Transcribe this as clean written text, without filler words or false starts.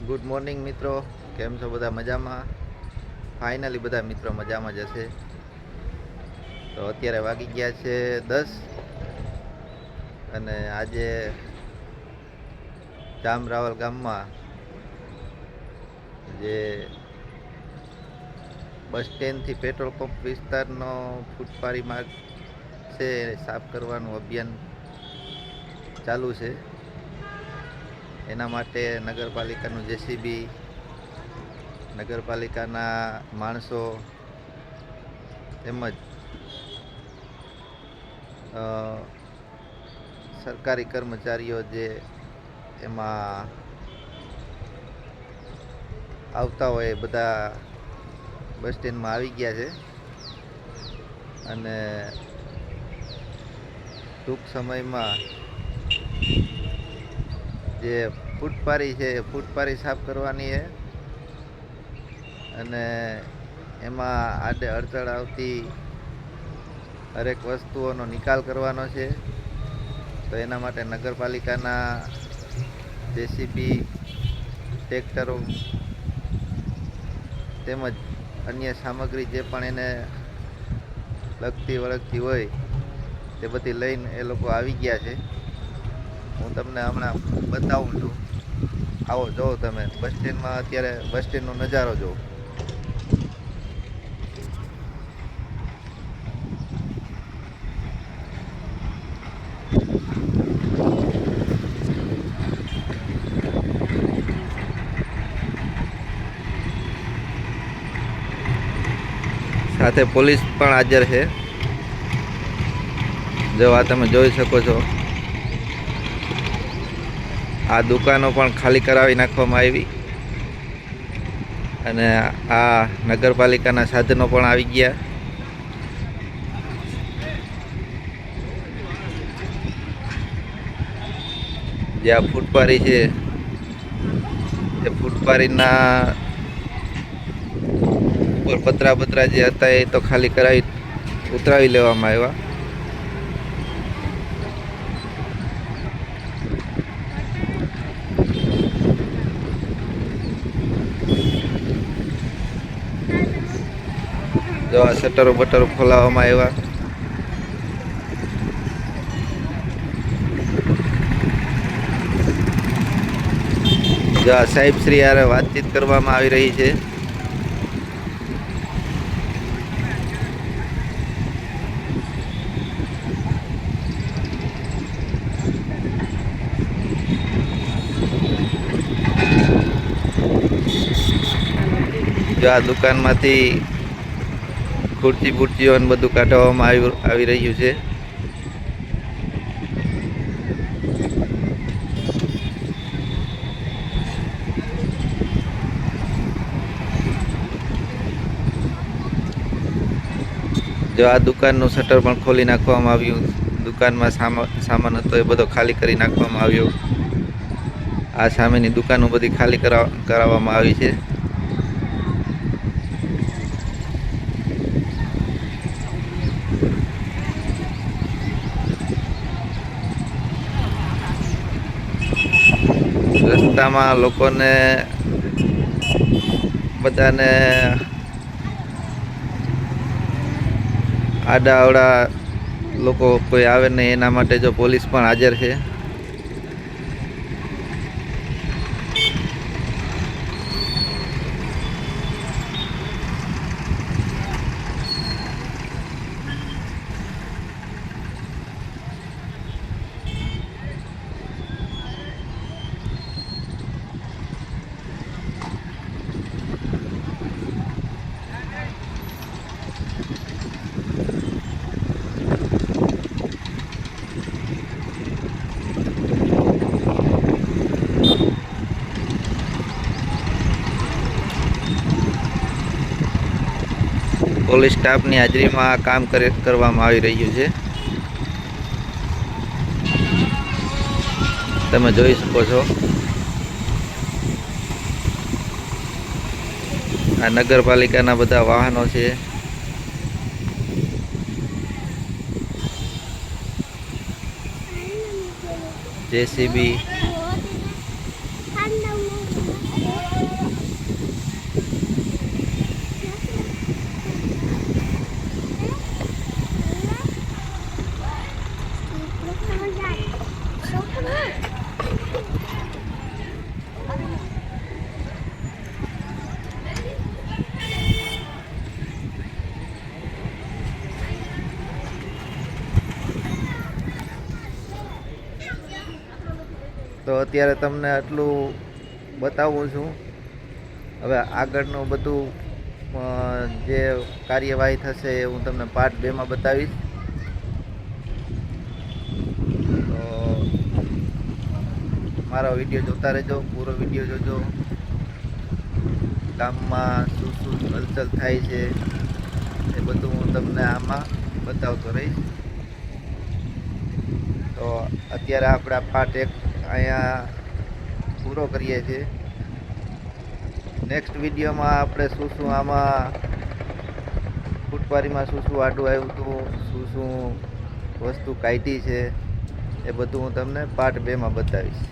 Good morning મિત્રો, કેમ છો બધા? મજામાં? ફાઇનલી બધા મિત્રો મજામાં જ હશે. તો અત્યારે વાગી ગયા છે 10 અને આજે જામરાવલ ગામમાં જે બસ સ્ટેન્ડથી પેટ્રોલ પંપ વિસ્તારનો ફૂટપારી માર્ગ છે સાફ કરવાનું અભિયાન ચાલુ છે. એના માટે નગરપાલિકાનું જેસીબી, નગરપાલિકાના માણસો તેમજ સરકારી કર્મચારીઓ જે એમાં આવતા હોય એ બધા બસ સ્ટેન્ડમાં આવી ગયા છે અને ટૂંક સમયમાં જે ફૂટપારી છે એ ફૂટપારી સાફ કરવાની છે અને એમાં આડે અડચણ આવતી હરેક વસ્તુઓનો નિકાલ કરવાનો છે. તો એના માટે નગરપાલિકાના જેસીબી, ટ્રેક્ટરો તેમજ અન્ય સામગ્રી જે પણ એને લગતી વળગતી હોય તે બધી લઈને એ લોકો આવી ગયા છે. હું તમને હમણાં બતાવું છું. આવો જોવો તમે બસ સ્ટેન્ડમાં, અત્યારે બસ સ્ટેન્ડનો નજારો જોવો. સાથે પોલીસ પણ હાજર છે. જો આ તમે જોઈ શકો છો, આ દુકાનો પણ ખાલી કરાવી નાખવામાં આવી અને આ નગરપાલિકાના સાધનો પણ આવી ગયા. જે આ ફૂટપારી છે એ ફૂટપારીના ઉપર પતરા જે હતા એ તો ખાલી કરાવી ઉતરાવી લેવામાં આવ્યા. જો આ શટરો બટરો ખોલાવવામાં આવ્યા. જો આ સાહેબ શ્રી હારે વાતચીત કરવામાં આવી રહી છે. જો આ દુકાનમાંથી ખુરચી બુરચીઓ ને બધું કાઢવામાં આવી રહ્યું છે. જો આ દુકાનનું શટર પણ ખોલી નાખવામાં આવ્યું. દુકાનમાં સામાન હતો એ બધો ખાલી કરી નાખવામાં આવ્યો. આ સામેની દુકાનો બધી ખાલી કરાવવામાં આવી છે. રસ્તામાં લોકોને બધાને આડાઅવડા લોકો કોઈ આવે નહીં એના માટે જો પોલીસ પણ હાજર છે. પોલીસ સ્ટાફની હાજરીમાં આ કામ કરવામાં આવી રહ્યું છે. તમે જોઈ શકો છો આ નગરપાલિકાના બધા વાહનો છે. જેસીબી તો અત્યારે તમને આટલું બતાવું છું. હવે આગળનું બધું જે કાર્યવાહી થશે એ હું તમને પાર્ટ 2માં બતાવીશ. તો મારો વિડીયો જોતા રહેજો, પૂરો વિડીયો જોજો. ગામમાં શું શું હલચલ થાય છે એ બધું હું તમને આમાં બતાવતો રહીશ. તો અત્યારે આપણે પાર્ટ 1 અહીંયા પૂરો કરીએ છીએ. નેક્સ્ટ વિડીયોમાં આપણે શું શું આમાં ફૂટપારીમાં શું શું આડું આવ્યું હતું, શું શું વસ્તુ કાઢી છે એ બધું હું તમને પાર્ટ 2માં બતાવીશ.